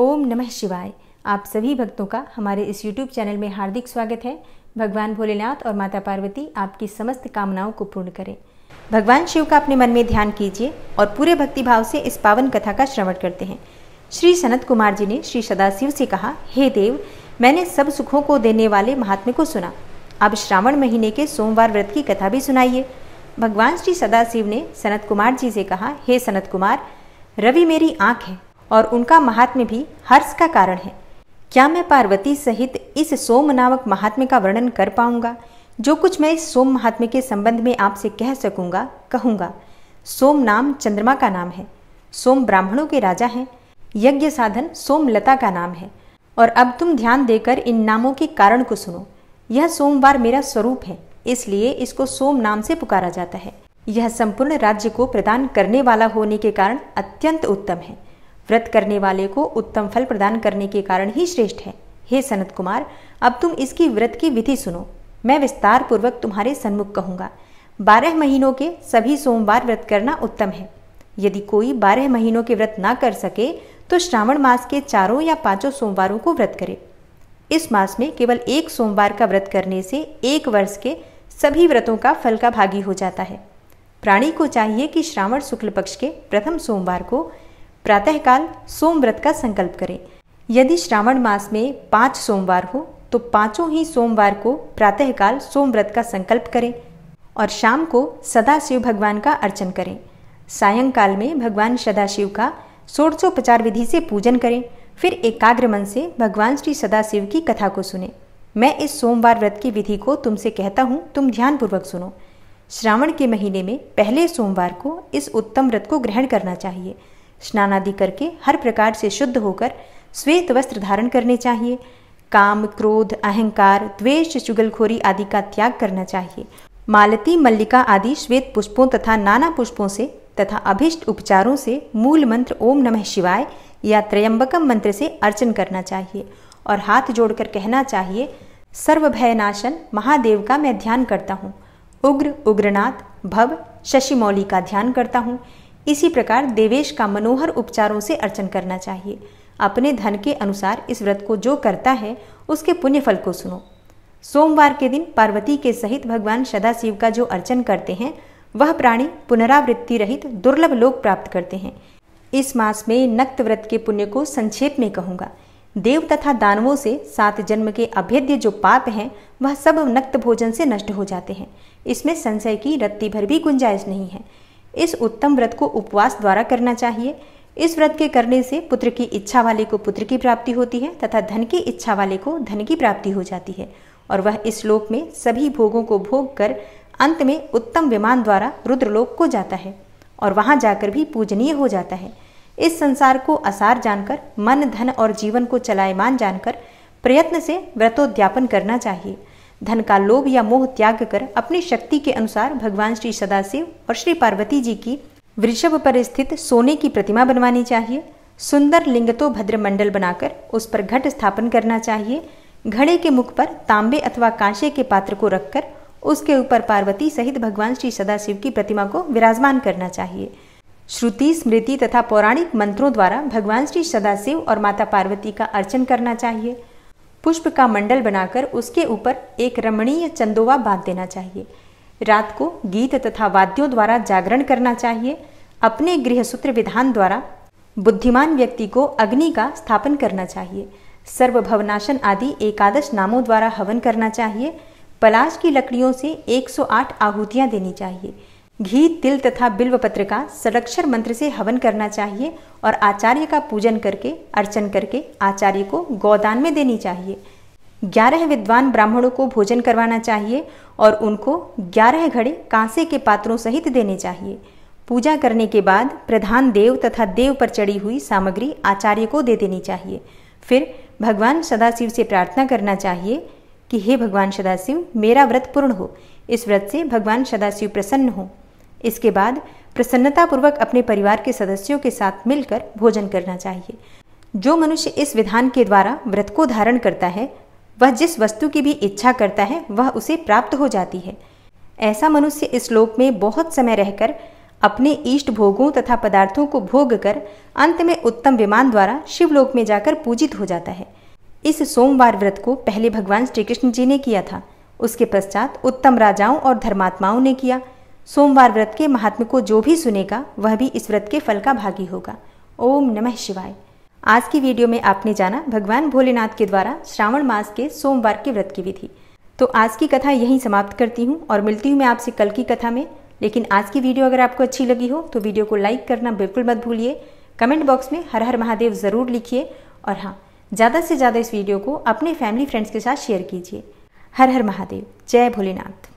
ओम नमः शिवाय। आप सभी भक्तों का हमारे इस YouTube चैनल में हार्दिक स्वागत है। भगवान भोलेनाथ और माता पार्वती आपकी समस्त कामनाओं को पूर्ण करें। भगवान शिव का अपने मन में ध्यान कीजिए और पूरे भक्ति भाव से इस पावन कथा का श्रवण करते हैं। श्री सनत कुमार जी ने श्री सदाशिव से कहा, हे देव, मैंने सब सुखों को देने वाले महात्म्य को सुना, अब श्रावण महीने के सोमवार व्रत की कथा भी सुनाइए। भगवान श्री सदाशिव ने सनत कुमार जी से कहा, हे सनत कुमार, रवि मेरी आँख है और उनका महात्म्य भी हर्ष का कारण है। क्या मैं पार्वती सहित इस सोम नामक महात्म्य का वर्णन कर पाऊंगा? जो कुछ मैं इस सोम महात्म्य के संबंध में आपसे कह सकूंगा कहूंगा। सोम नाम चंद्रमा का नाम है। सोम ब्राह्मणों के राजा हैं। यज्ञ साधन सोमलता का नाम है। और अब तुम ध्यान देकर इन नामों के कारण को सुनो। यह सोमवार मेरा स्वरूप है, इसलिए इसको सोम नाम से पुकारा जाता है। यह संपूर्ण राज्य को प्रदान करने वाला होने के कारण अत्यंत उत्तम है। व्रत करने वाले को उत्तम फल प्रदान करने के कारण ही श्रेष्ठ है। हे सनत कुमार, अब तुम इसकी व्रत की विधि सुनो। मैं विस्तार पूर्वक तुम्हारे सन्मुख कहूँगा। 12 महीनों के सभी सोमवार व्रत करना उत्तम है। यदि कोई 12 महीनों के व्रत ना कर सके तो श्रावण मास के 4 या 5 सोमवारों को व्रत करे। इस मास में केवल एक सोमवार का व्रत करने से 1 वर्ष के सभी व्रतों का फल का भागी हो जाता है। प्राणी को चाहिए कि श्रावण शुक्ल पक्ष के प्रथम सोमवार को प्रातःकाल सोम व्रत का संकल्प करें। यदि श्रावण मास में 5 सोमवार हो तो 5 ही सोमवार को प्रातःकाल सोम व्रत का संकल्प करें और शाम को सदाशिव भगवान का अर्चन करें। सायंकाल में भगवान सदाशिव का षोडशोपचार विधि से पूजन करें। फिर एकाग्र मन से भगवान श्री सदाशिव की कथा को सुने। मैं इस सोमवार व्रत की विधि को तुमसे कहता हूँ, तुम ध्यानपूर्वक सुनो। श्रावण के महीने में पहले सोमवार को इस उत्तम व्रत को ग्रहण करना चाहिए। स्नान आदि करके हर प्रकार से शुद्ध होकर श्वेत वस्त्र धारण करने चाहिए। काम, क्रोध, अहंकार, द्वेष, चुगलखोरी आदि का त्याग करना चाहिए। मालती, मल्लिका आदि श्वेत पुष्पों तथा नाना पुष्पों से तथा अभिष्ट उपचारों से मूल मंत्र ओम नमः शिवाय या त्रयंबकम मंत्र से अर्चन करना चाहिए और हाथ जोड़कर कहना चाहिए, सर्वभयनाशन महादेव का मैं ध्यान करता हूँ। उग्र उग्रनाथ भव शशिमौली का ध्यान करता हूँ। इसी प्रकार देवेश का मनोहर उपचारों से अर्चन करना चाहिए। अपने धन के अनुसार इस व्रत को जो करता है उसके पुण्य फल को सुनो। सोमवार के दिन पार्वती के सहित भगवान सदाशिव का जो अर्चन करते हैं वह प्राणी पुनरावृत्ति रहित दुर्लभ लोक प्राप्त करते हैं। इस मास में नक्त व्रत के पुण्य को संक्षेप में कहूँगा। देव तथा दानवों से 7 जन्म के अभेद्य जो पाप हैं वह सब नक्त भोजन से नष्ट हो जाते हैं। इसमें संशय की रत्ती भर भी गुंजाइश नहीं है। इस उत्तम व्रत को उपवास द्वारा करना चाहिए। इस व्रत के करने से पुत्र की इच्छा वाले को पुत्र की प्राप्ति होती है तथा धन की इच्छा वाले को धन की प्राप्ति हो जाती है और वह इस लोक में सभी भोगों को भोग कर अंत में उत्तम विमान द्वारा रुद्रलोक को जाता है और वहां जाकर भी पूजनीय हो जाता है। इस संसार को असार जानकर, मन, धन और जीवन को चलायमान जानकर प्रयत्न से व्रतोद्यापन करना चाहिए। धन का लोभ या मोह त्याग कर अपनी शक्ति के अनुसार भगवान श्री सदाशिव और श्री पार्वती जी की वृषभ पर स्थित सोने की प्रतिमा बनवानी चाहिए। सुंदर लिंगतो भद्र मंडल बनाकर उस पर घट स्थापन करना चाहिए। घड़े के मुख पर तांबे अथवा कांसे के पात्र को रखकर उसके ऊपर पार्वती सहित भगवान श्री सदाशिव की प्रतिमा को विराजमान करना चाहिए। श्रुति, स्मृति तथा पौराणिक मंत्रों द्वारा भगवान श्री सदाशिव और माता पार्वती का अर्चन करना चाहिए। पुष्प का मंडल बनाकर उसके ऊपर एक रमणीय चंदोवा बांध देना चाहिए। रात को गीत तथा वाद्यों द्वारा जागरण करना चाहिए। अपने गृहसूत्र विधान द्वारा बुद्धिमान व्यक्ति को अग्नि का स्थापन करना चाहिए। सर्वभवनाशन आदि 11 नामों द्वारा हवन करना चाहिए। पलाश की लकड़ियों से 108 आहुतियां देनी चाहिए। घी, तिल तथा बिल्वपत्र का षडक्षर मंत्र से हवन करना चाहिए और आचार्य का पूजन करके अर्चन करके आचार्य को गोदान में देनी चाहिए। 11 विद्वान ब्राह्मणों को भोजन करवाना चाहिए और उनको 11 घड़े कांसे के पात्रों सहित देने चाहिए। पूजा करने के बाद प्रधान देव तथा देव पर चढ़ी हुई सामग्री आचार्य को दे देनी चाहिए। फिर भगवान सदाशिव से प्रार्थना करना चाहिए कि हे भगवान सदाशिव, मेरा व्रत पूर्ण हो। इस व्रत से भगवान सदाशिव प्रसन्न हो। इसके बाद प्रसन्नतापूर्वक अपने परिवार के सदस्यों के साथ मिलकर भोजन करना चाहिए। जो मनुष्य इस विधान के द्वारा व्रत को धारण करता है वह जिस वस्तु की भी इच्छा करता है वह उसे प्राप्त हो जाती है। ऐसा मनुष्य इस लोक में बहुत समय रहकर अपने इष्ट भोगों तथा पदार्थों को भोग कर अंत में उत्तम विमान द्वारा शिवलोक में जाकर पूजित हो जाता है। इस सोमवार व्रत को पहले भगवान श्री कृष्ण जी ने किया था, उसके पश्चात उत्तम राजाओं और धर्मात्माओं ने किया। सोमवार व्रत के महात्म्य को जो भी सुनेगा वह भी इस व्रत के फल का भागी होगा। ओम नमः शिवाय। आज की वीडियो में आपने जाना भगवान भोलेनाथ के द्वारा श्रावण मास के सोमवार के व्रत की विधि। तो आज की कथा यहीं समाप्त करती हूँ और मिलती हूँ मैं आपसे कल की कथा में। लेकिन आज की वीडियो अगर आपको अच्छी लगी हो तो वीडियो को लाइक करना बिल्कुल मत भूलिए। कमेंट बॉक्स में हर हर महादेव ज़रूर लिखिए और हाँ, ज़्यादा से ज़्यादा इस वीडियो को अपने फैमिली फ्रेंड्स के साथ शेयर कीजिए। हर हर महादेव। जय भोलेनाथ।